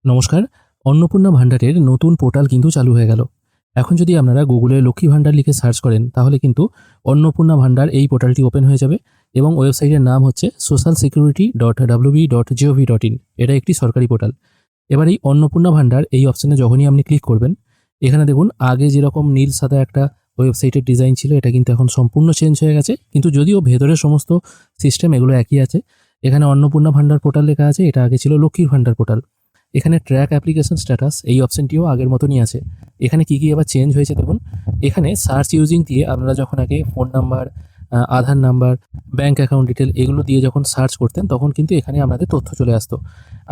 নমস্কার। অন্নপূর্ণা ভান্ডারের নতুন পোর্টাল কিন্তু চালু হয়ে গেল। এখন যদি আপনারা গুগলে লক্ষ্মী ভান্ডার লিখে সার্চ করেন তাহলে কিন্তু অন্নপূর্ণা ভান্ডার এই পোর্টালটি ওপেন হয়ে যাবে এবং ওয়েবসাইটের নাম হচ্ছে socialsecurity.wb.gov.in। এটা একটি সরকারি পোর্টাল। এবার এই অন্নপূর্ণা ভান্ডার এই অপশনে যখনই আপনি ক্লিক করবেন, এখানে দেখুন আগে যেরকম নীল সাদা একটা ওয়েবসাইটের ডিজাইন ছিল এটা কিন্তু এখন সম্পূর্ণ চেঞ্জ হয়ে গেছে। কিন্তু যদিও ভেতরের সমস্ত সিস্টেম এগুলো একই আছে। এখানে অন্নপূর্ণা ভান্ডার পোর্টাল লেখা আছে, এটা আগে ছিল লক্ষ্মীর ভান্ডার পোর্টাল। এখানে ট্র্যাক অ্যাপ্লিকেশন স্ট্যাটাস এই অপশনটিও আগের মতনই আছে। এখানে কি এবার চেঞ্জ হয়েছে দেখুন। এখানে সার্চ ইউজিং দিয়ে আপনারা যখন আগে ফোন নাম্বার, আধার নাম্বার, ব্যাঙ্ক অ্যাকাউন্ট ডিটেল এগুলো দিয়ে যখন সার্চ করতেন তখন কিন্তু এখানে আপনাদের তথ্য চলে আসতো।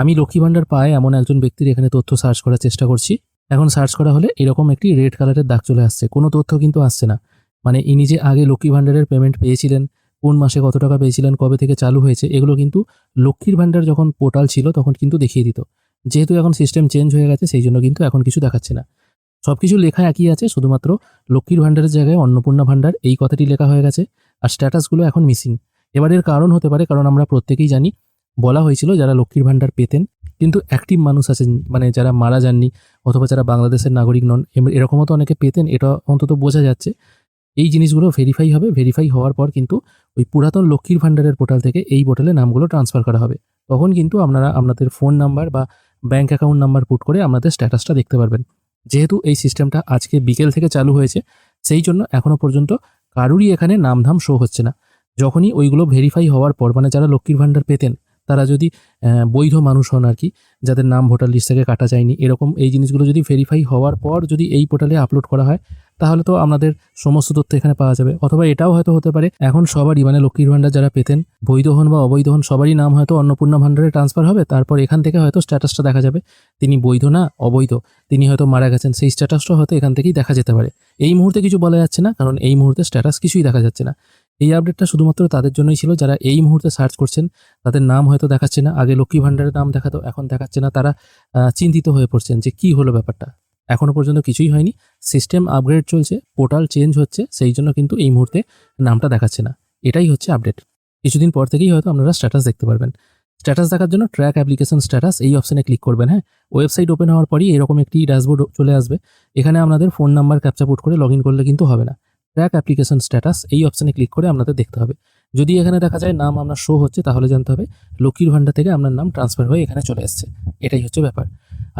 আমি লক্ষ্মী ভান্ডার পায় এমন একজন ব্যক্তির এখানে তথ্য সার্চ করার চেষ্টা করছি। এখন সার্চ করা হলে এরকম একটি রেড কালারের দাগ চলে আসছে, কোনো তথ্য কিন্তু আসছে না। মানে ইনি যে আগে লক্ষ্মী ভান্ডারের পেমেন্ট পেয়েছিলেন, কোন মাসে কত টাকা পেয়েছিলেন, কবে থেকে চালু হয়েছে, এগুলো কিন্তু লক্ষ্মীর ভান্ডার যখন পোর্টাল ছিল তখন কিন্তু দেখিয়ে দিত। যেহেতু এখন সিস্টেম চেঞ্জ হয়ে গেছে সেই জন্য কিন্তু এখন কিছু দেখাচ্ছে না। সব কিছু লেখা একই আছে, শুধুমাত্র লক্ষ্মীর ভান্ডারের জায়গায় অন্নপূর্ণা ভান্ডার এই কথাটি লেখা হয়ে গেছে আর স্ট্যাটাসগুলো এখন মিসিং। এবার এর কারণ হতে পারে, কারণ আমরা প্রত্যেকেই জানি বলা হয়েছিল যারা লক্ষ্মীর ভান্ডার পেতেন কিন্তু অ্যাক্টিভ মানুষ আছেন, মানে যারা মারা যাননি অথবা যারা বাংলাদেশের নাগরিক নন, এরকমও তো অনেকে পেতেন, এটা অন্তত বোঝা যাচ্ছে। এই জিনিসগুলো ভেরিফাই হবে, ভেরিফাই হওয়ার পর কিন্তু ওই পুরাতন লক্ষ্মীর ভান্ডারের পোর্টাল থেকে এই পোর্টালে নামগুলো ট্রান্সফার করা হবে। তখন কিন্তু আপনারা আপনাদের ফোন নাম্বার বা ব্যাঙ্ক অ্যাকাউন্ট নাম্বার পুট করে আপনাদের স্ট্যাটাসটা দেখতে পারবেন। যেহেতু এই সিস্টেমটা আজকে বিকেল থেকে চালু হয়েছে সেই জন্য এখনও পর্যন্ত কারুরই এখানে নামধাম শো হচ্ছে না। যখনই ওইগুলো ভেরিফাই হওয়ার পর, মানে যারা লক্ষ্মীর ভান্ডার পেতেন তারা যদি বৈধ মানুষ হন আর কি, যাদের নাম ভোটার লিস্ট থেকে কাটা যায়নি, এরকম এই জিনিসগুলো যদি ভেরিফাই হওয়ার পর যদি এই পোর্টালে আপলোড করা হয় তাহলে তো আপনাদের সমস্ত তথ্য এখানে পাওয়া যাবে। অথবা এটাও হয়তো হতে পারে এখন সবারই, মানে লক্ষ্মীর ভান্ডার যারা পেতেন বৈধ হন বা অবৈধ হন সবারই নাম হয়তো অন্নপূর্ণা ভান্ডারে ট্রান্সফার হবে। তারপর এখান থেকে হয়তো স্ট্যাটাসটা দেখা যাবে, তিনি বৈধ না অবৈধ, তিনি হয়তো মারা গেছেন, সেই স্ট্যাটাসটা হয়তো এখান থেকেই দেখা যেতে পারে। এই মুহূর্তে কিছু বলা যাচ্ছে না, কারণ এই মুহূর্তে স্ট্যাটাস কিছুই দেখা যাচ্ছে না। এই আপডেটটা শুধুমাত্র তাদের জন্যই ছিল যারা এই মুহূর্তে সার্চ করছেন, তাদের নাম হয়তো দেখাচ্ছে না। আগে লক্ষ্মী ভান্ডারের নাম দেখাতো, এখন দেখাচ্ছে না। তারা চিন্তিত হয়ে পড়ছেন যে কি হলো ব্যাপারটা। এখনো পর্যন্ত কিছুই হয়নি, সিস্টেম আপগ্রেড চলছে, পোর্টাল চেঞ্জ হচ্ছে, সেই জন্য কিন্তু এই মুহূর্তে নামটা দেখাচ্ছে না। এটাই হচ্ছে আপডেট। কিছুদিন পর থেকেই হয়তো আপনারা স্ট্যাটাস দেখতে পারবেন। স্ট্যাটাস দেখার জন্য ট্র্যাক অ্যাপ্লিকেশন স্ট্যাটাস এই অপশনে ক্লিক করবেন। হ্যাঁ, ওয়েবসাইট ওপেন হওয়ার পরই এরকম একটি ড্যাশবোর্ড চলে আসবে। এখানে আপনাদের ফোন নাম্বার ক্যাপচা পুট করে লগ ইন করলে কিন্তু হবে না। ট্র্যাক অ্যাপ্লিকেশন স্ট্যাটাস এই অপশনে ক্লিক করে আপনাদের দেখতে হবে। যদি এখানে দেখা যায় নাম আপনার শো হচ্ছে তাহলে জানতে হবে লক্ষ্মীর ভান্ডার থেকে আপনার নাম ট্রান্সফার হয়ে এখানে চলে এসেছে। এটাই হচ্ছে ব্যাপার।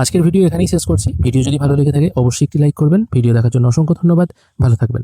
আজকের ভিডিও এখানেই শেষ করছি। ভিডিও যদি ভালো লেগে থাকে অবশ্যই একটি লাইক করবেন। ভিডিও দেখার জন্য অসংখ্য ধন্যবাদ। ভালো থাকবেন।